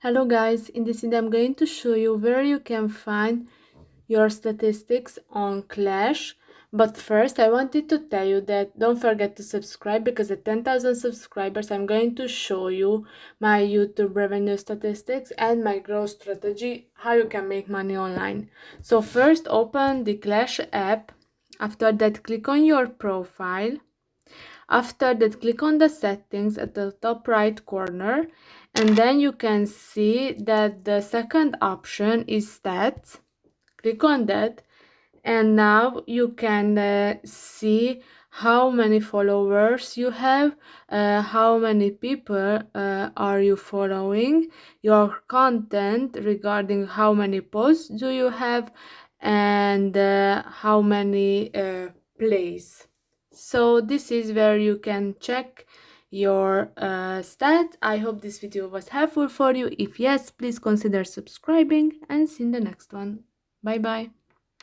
Hello guys, in this video I'm going to show you where you can find your statistics on Clash. But first I wanted to tell you that don't forget to subscribe, because at 10,000 subscribers I'm going to show you my YouTube revenue statistics and my growth strategy, how you can make money online. So first open the Clash app. After that click on your profile. After that, click on the settings at the top right corner, and then you can see that the second option is stats. Click on that, and now you can see how many followers you have, how many people are you following, your content regarding how many posts do you have, and how many plays. So this is where you can check your stats. I hope this video was helpful for you. If yes, please consider subscribing, and see you in the next one. Bye bye.